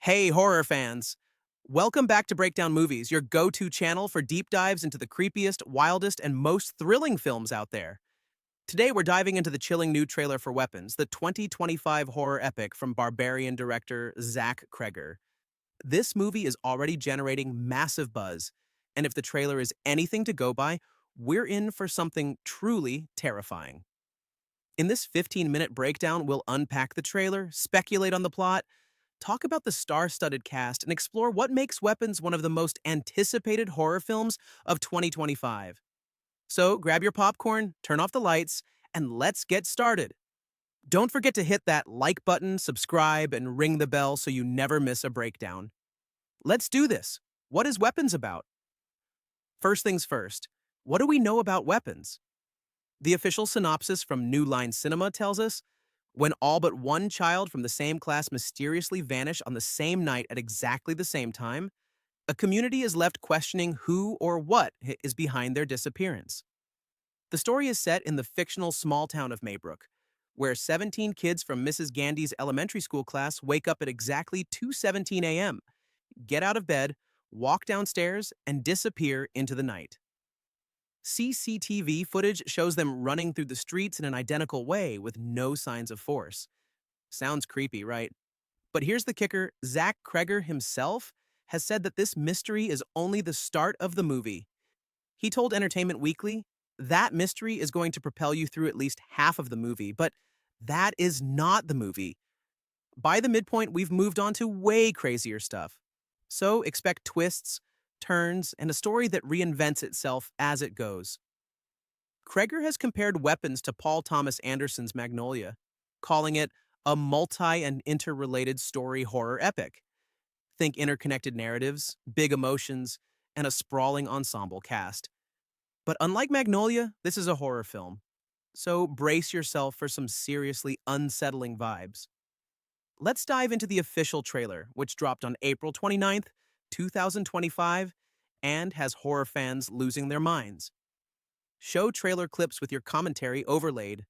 Hey, horror fans! Welcome back to Breakdown Movies, your go-to channel for deep dives into the creepiest, wildest, and most thrilling films out there. Today, we're diving into the chilling new trailer for Weapons, the 2025 horror epic from Barbarian director Zach Cregger. This movie is already generating massive buzz, and if the trailer is anything to go by, we're in for something truly terrifying. In this 15-minute breakdown, we'll unpack the trailer, speculate on the plot, talk about the star-studded cast, and explore what makes Weapons one of the most anticipated horror films of 2025. So grab your popcorn, turn off the lights, and let's get started. Don't forget to hit that like button, subscribe, and ring the bell so you never miss a breakdown. Let's do this. What is Weapons about? First things first, what do we know about Weapons? The official synopsis from New Line Cinema tells us when all but one child from the same class mysteriously vanish on the same night at exactly the same time, a community is left questioning who or what is behind their disappearance. The story is set in the fictional small town of Maybrook, where 17 kids from Mrs. Gandy's elementary school class wake up at exactly 2:17 a.m., get out of bed, walk downstairs, and disappear into the night. CCTV footage shows them running through the streets in an identical way with no signs of force. Sounds creepy, right? But here's the kicker, Zach Cregger himself has said that this mystery is only the start of the movie. He told Entertainment Weekly, that mystery is going to propel you through at least half of the movie, but that is not the movie. By the midpoint, we've moved on to way crazier stuff. So expect twists, turns, and a story that reinvents itself as it goes. Cregger has compared Weapons to Paul Thomas Anderson's Magnolia, calling it a multi- and interrelated story horror epic. Think interconnected narratives, big emotions, and a sprawling ensemble cast. But unlike Magnolia, this is a horror film. So brace yourself for some seriously unsettling vibes. Let's dive into the official trailer, which dropped on April 29th, 2025, and has horror fans losing their minds. Show trailer clips with your commentary overlaid.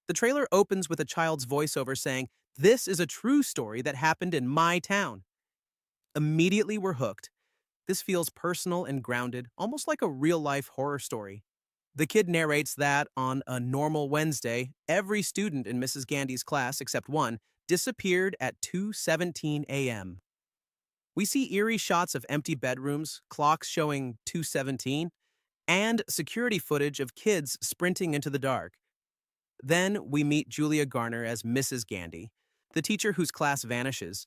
The trailer opens with a child's voiceover saying, "This is a true story that happened in my town." Immediately we're hooked. This feels personal and grounded, almost like a real-life horror story. The kid narrates that on a normal Wednesday, every student in Mrs. Gandy's class, except one, disappeared at 2:17 a.m. We see eerie shots of empty bedrooms, clocks showing 2:17, and security footage of kids sprinting into the dark. Then we meet Julia Garner as Mrs. Gandy, the teacher whose class vanishes.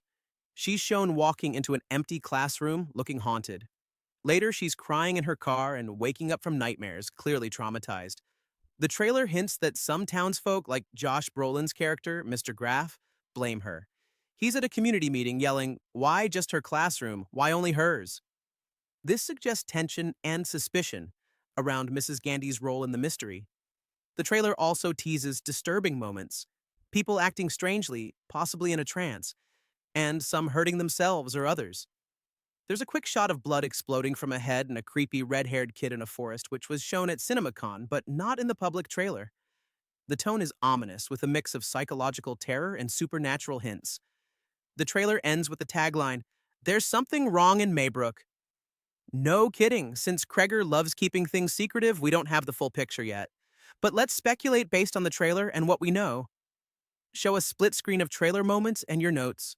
She's shown walking into an empty classroom looking haunted. Later, she's crying in her car and waking up from nightmares, clearly traumatized. The trailer hints that some townsfolk, like Josh Brolin's character, Mr. Graff, blame her. He's at a community meeting yelling, "Why just her classroom? Why only hers?" This suggests tension and suspicion around Mrs. Gandy's role in the mystery. The trailer also teases disturbing moments, people acting strangely, possibly in a trance, and some hurting themselves or others. There's a quick shot of blood exploding from a head and a creepy red-haired kid in a forest, which was shown at CinemaCon, but not in the public trailer. The tone is ominous, with a mix of psychological terror and supernatural hints. The trailer ends with the tagline, "There's something wrong in Maybrook." No kidding, since Cregger loves keeping things secretive, we don't have the full picture yet. But let's speculate based on the trailer and what we know. Show a split screen of trailer moments and your notes.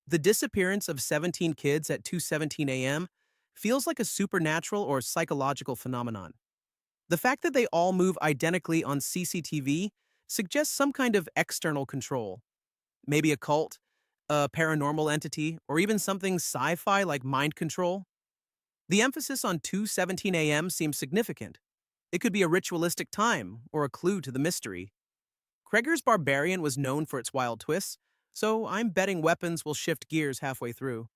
The disappearance of 17 kids at 2:17 a.m. feels like a supernatural or psychological phenomenon. The fact that they all move identically on CCTV suggests some kind of external control. Maybe a cult, a paranormal entity, or even something sci-fi like mind control. The emphasis on 2:17 a.m. seems significant. It could be a ritualistic time or a clue to the mystery. Cregger's Barbarian was known for its wild twists, so I'm betting Weapons will shift gears halfway through.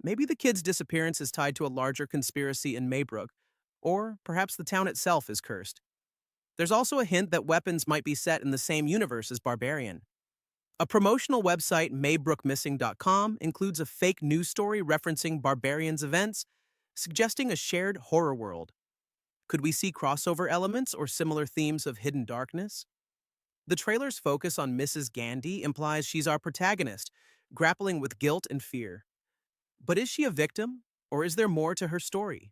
Maybe the kid's disappearance is tied to a larger conspiracy in Maybrook, or perhaps the town itself is cursed. There's also a hint that Weapons might be set in the same universe as Barbarian. A promotional website, maybrookmissing.com, includes a fake news story referencing Barbarian's events, suggesting a shared horror world. Could we see crossover elements or similar themes of hidden darkness? The trailer's focus on Mrs. Gandy implies she's our protagonist, grappling with guilt and fear. But is she a victim, or is there more to her story?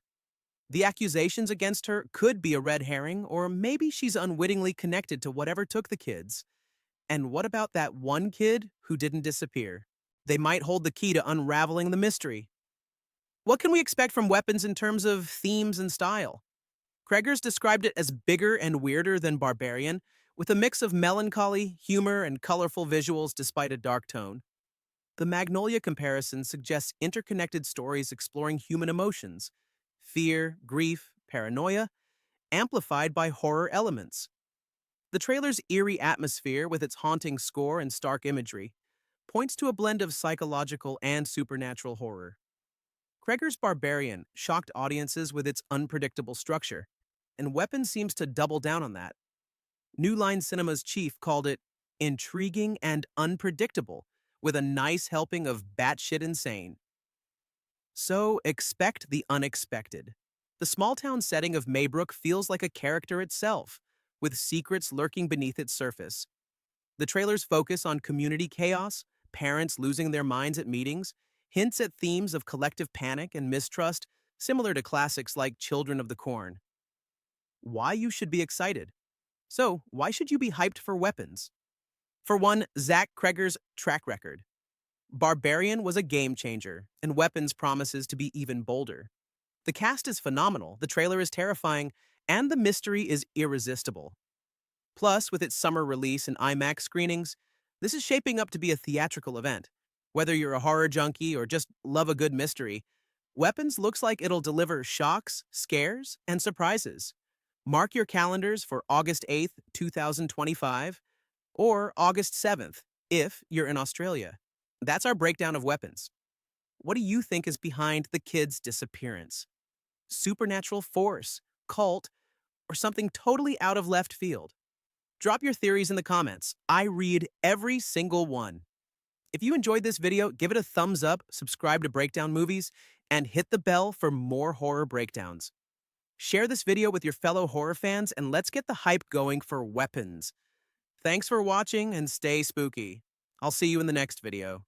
The accusations against her could be a red herring, or maybe she's unwittingly connected to whatever took the kids. And what about that one kid who didn't disappear? They might hold the key to unraveling the mystery. What can we expect from Weapons in terms of themes and style? Cregger's described it as bigger and weirder than Barbarian, with a mix of melancholy, humor, and colorful visuals despite a dark tone. The Magnolia comparison suggests interconnected stories exploring human emotions, fear, grief, paranoia, amplified by horror elements. The trailer's eerie atmosphere, with its haunting score and stark imagery, points to a blend of psychological and supernatural horror. Cregger's Barbarian shocked audiences with its unpredictable structure, and Weapon seems to double down on that. New Line Cinema's chief called it intriguing and unpredictable, with a nice helping of batshit insane. So expect the unexpected. The small-town setting of Maybrook feels like a character itself, with secrets lurking beneath its surface. The trailer's focus on community chaos, parents losing their minds at meetings, hints at themes of collective panic and mistrust, similar to classics like Children of the Corn. Why you should be excited? So, why should you be hyped for Weapons? For one, Zach Cregger's track record. Barbarian was a game changer, and Weapons promises to be even bolder. The cast is phenomenal, the trailer is terrifying, and the mystery is irresistible. Plus, with its summer release and IMAX screenings, this is shaping up to be a theatrical event. Whether you're a horror junkie or just love a good mystery, Weapons looks like it'll deliver shocks, scares, and surprises. Mark your calendars for August 8th, 2025, or August 7th, if you're in Australia. That's our breakdown of Weapons. What do you think is behind the kid's disappearance? Supernatural force, cult, or something totally out of left field? Drop your theories in the comments. I read every single one. If you enjoyed this video, give it a thumbs up, subscribe to Breakdown Movies, and hit the bell for more horror breakdowns. Share this video with your fellow horror fans, and let's get the hype going for Weapons. Thanks for watching, and stay spooky. I'll see you in the next video.